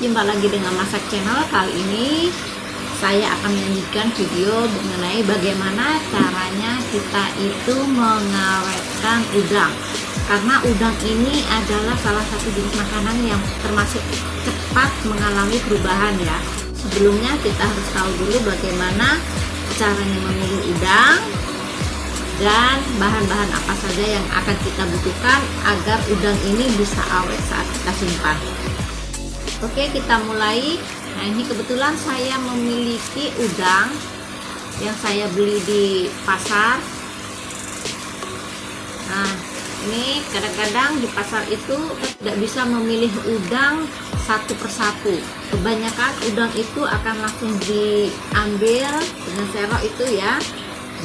jumpa lagi dengan Masak Channel. Kali ini saya akan menyajikan video mengenai bagaimana caranya kita itu mengawetkan udang. Karena udang ini adalah salah satu jenis makanan yang termasuk cepat mengalami perubahan ya. Sebelumnya kita harus tahu dulu bagaimana caranya memilih udang dan bahan-bahan apa saja yang akan kita butuhkan agar udang ini bisa awet saat kita simpan. Oke, kita mulai. Nah, ini kebetulan saya memiliki udang yang saya beli di pasar. Nah, ini kadang-kadang di pasar itu tidak bisa memilih udang satu persatu. Kebanyakan udang itu akan langsung diambil dengan serok itu ya,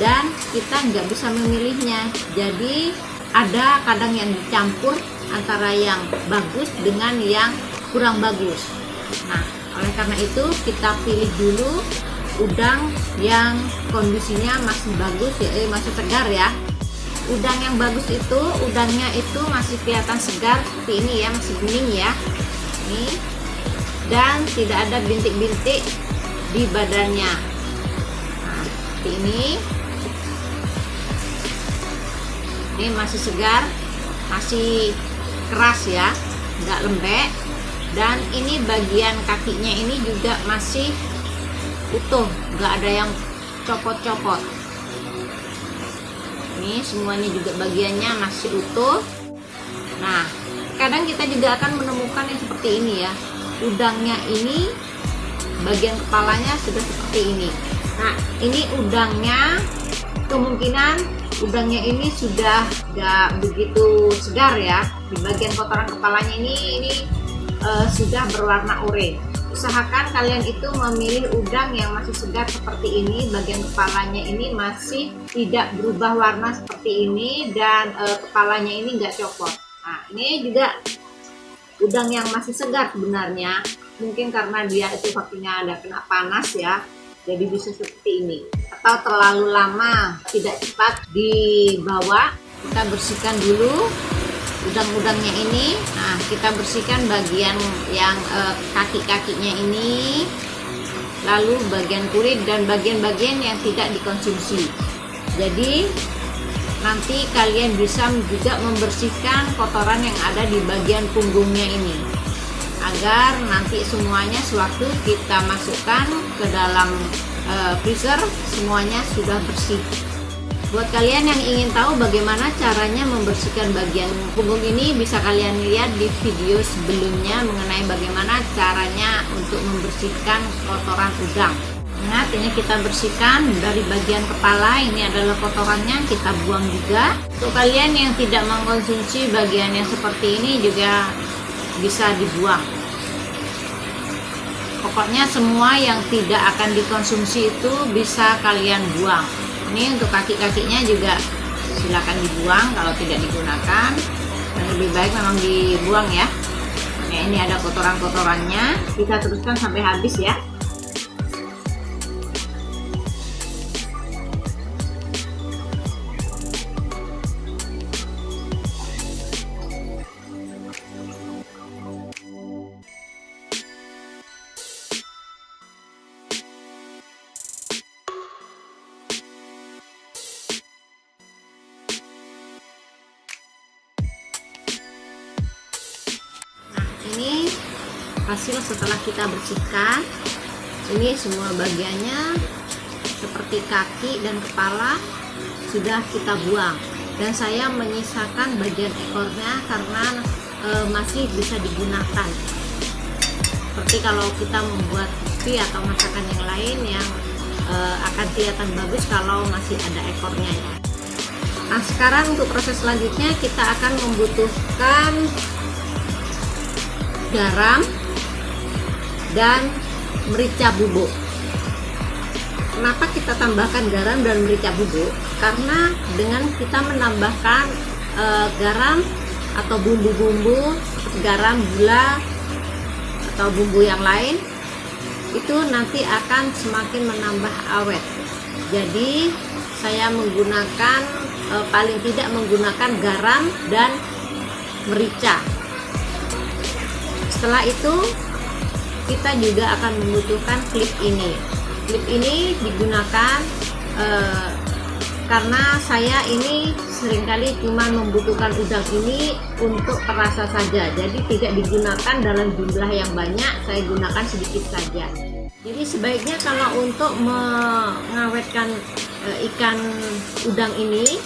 dan kita nggak bisa memilihnya. Jadi ada kadang yang dicampur antara yang bagus dengan yang kurang bagus. Nah, oleh karena itu kita pilih dulu udang yang kondisinya masih bagus ya, masih segar ya. Udang yang bagus itu udangnya itu masih kelihatan segar seperti ini ya, masih bening ya. Ini dan tidak ada bintik-bintik di badannya. Nah, seperti ini. Ini masih segar, masih keras ya, nggak lembek. Dan ini bagian kakinya ini juga masih utuh, nggak ada yang copot-copot. Ini semuanya juga bagiannya masih utuh. Nah, kadang kita juga akan menemukan yang seperti ini ya, udangnya ini bagian kepalanya sudah seperti ini. Nah, ini udangnya kemungkinan udangnya ini sudah nggak begitu segar ya. Di bagian kotoran kepalanya ini sudah berwarna oranye. Usahakan kalian itu memilih udang yang masih segar seperti ini, bagian kepalanya ini masih tidak berubah warna seperti ini, dan kepalanya ini enggak copot. Nah, ini juga udang yang masih segar sebenarnya, mungkin karena dia itu kakinya ada kena panas ya, jadi bisa seperti ini. Atau terlalu lama tidak cepat dibawa. Kita bersihkan dulu udang-udangnya ini. Nah, kita bersihkan bagian yang kaki-kakinya ini, lalu bagian kulit dan bagian-bagian yang tidak dikonsumsi. Jadi nanti kalian bisa juga membersihkan kotoran yang ada di bagian punggungnya ini, agar nanti semuanya sewaktu kita masukkan ke dalam freezer semuanya sudah bersih. Buat kalian yang ingin tahu bagaimana caranya membersihkan bagian punggung ini, bisa kalian lihat di video sebelumnya mengenai bagaimana caranya untuk membersihkan kotoran udang. Ingat, ini kita bersihkan dari bagian kepala, ini adalah kotorannya, kita buang juga. Untuk kalian yang tidak mengkonsumsi bagian yang seperti ini juga bisa dibuang. Pokoknya semua yang tidak akan dikonsumsi itu bisa kalian buang. Ini untuk kaki-kakinya juga silakan dibuang kalau tidak digunakan. Dan lebih baik memang dibuang ya. Nah, ini ada kotoran-kotorannya. Kita teruskan sampai habis ya. Ini hasil setelah kita bersihkan. Ini semua bagiannya seperti kaki dan kepala sudah kita buang, dan saya menyisakan bagian ekornya karena masih bisa digunakan. Seperti kalau kita membuat crispy atau masakan yang lain yang akan kelihatan bagus kalau masih ada ekornya ya. Nah, sekarang untuk proses selanjutnya kita akan membutuhkan garam dan merica bubuk. Kenapa kita tambahkan garam dan merica bubuk? Karena dengan kita menambahkan garam atau bumbu-bumbu seperti garam, gula atau bumbu yang lain, itu nanti akan semakin menambah awet. Jadi saya menggunakan paling tidak menggunakan garam dan merica. Setelah itu kita juga akan membutuhkan klip ini. Klip ini digunakan karena saya ini seringkali cuma membutuhkan udang ini untuk perasa saja, jadi tidak digunakan dalam jumlah yang banyak, saya gunakan sedikit saja. Jadi sebaiknya kalau untuk mengawetkan ikan udang ini,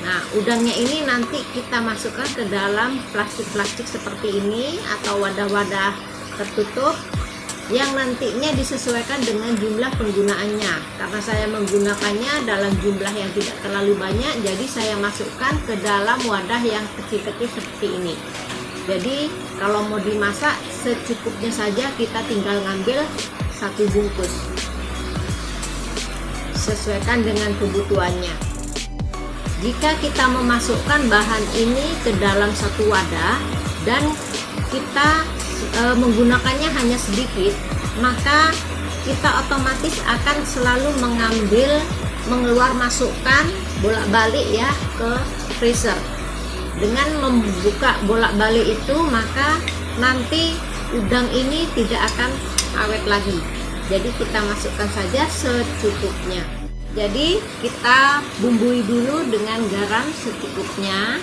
nah udangnya ini nanti kita masukkan ke dalam plastik-plastik seperti ini atau wadah-wadah tertutup yang nantinya disesuaikan dengan jumlah penggunaannya. Karena saya menggunakannya dalam jumlah yang tidak terlalu banyak, jadi saya masukkan ke dalam wadah yang kecil-kecil seperti ini. Jadi kalau mau dimasak secukupnya saja, kita tinggal ngambil 1 bungkus, sesuaikan dengan kebutuhannya. Jika kita memasukkan bahan ini ke dalam satu wadah dan kita menggunakannya hanya sedikit, maka kita otomatis akan selalu mengeluar masukkan bolak-balik ya ke freezer. Dengan membuka bolak-balik itu, maka nanti udang ini tidak akan awet lagi. Jadi kita masukkan saja secukupnya. Jadi kita bumbui dulu dengan garam secukupnya.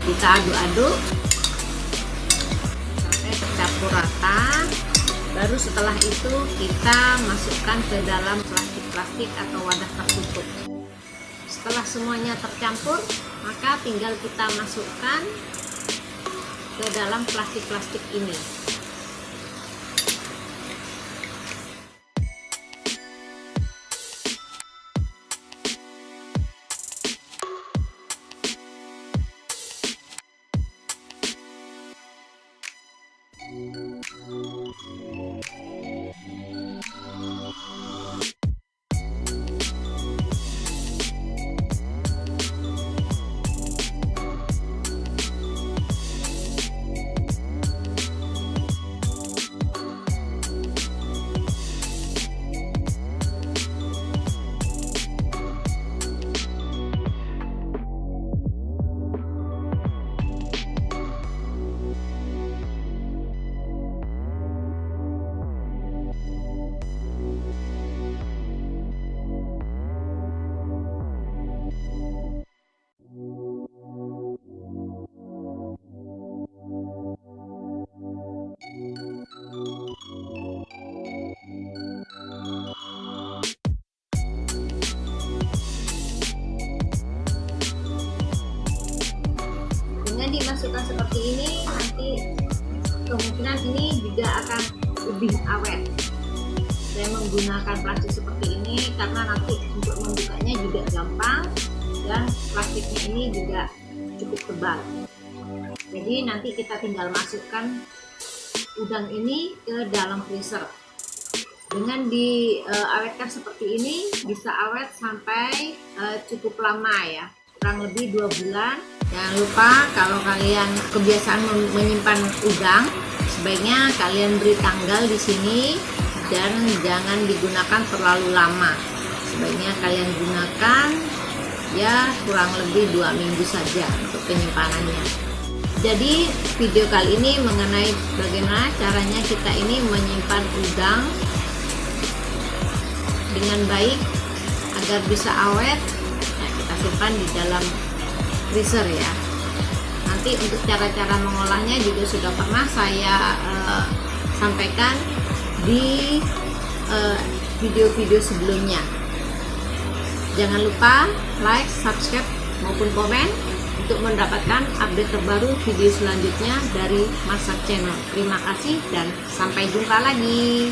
Kita aduk-aduk sampai tercampur rata. Baru setelah itu kita masukkan ke dalam plastik-plastik atau wadah tertutup. Setelah semuanya tercampur, maka tinggal kita masukkan ke dalam plastik-plastik ini. Dimasukkan seperti ini, nanti kemungkinan ini juga akan lebih awet. Saya menggunakan plastik seperti ini karena nanti untuk membukanya juga gampang dan plastiknya ini juga cukup tebal. Jadi nanti kita tinggal masukkan udang ini ke dalam freezer. Dengan diawetkan seperti ini bisa awet sampai cukup lama ya, kurang lebih 2 bulan. Jangan lupa kalau kalian kebiasaan menyimpan udang, sebaiknya kalian beri tanggal di sini dan jangan digunakan terlalu lama. Sebaiknya kalian gunakan ya kurang lebih 2 minggu saja untuk penyimpanannya. Jadi video kali ini mengenai bagaimana caranya kita ini menyimpan udang dengan baik agar bisa awet. Nah, kita simpan di dalam freezer ya. Nanti untuk cara-cara mengolahnya juga sudah pernah saya sampaikan di video-video sebelumnya. Jangan lupa like, subscribe maupun komen untuk mendapatkan update terbaru video selanjutnya dari Masak Channel. Terima kasih dan sampai jumpa lagi.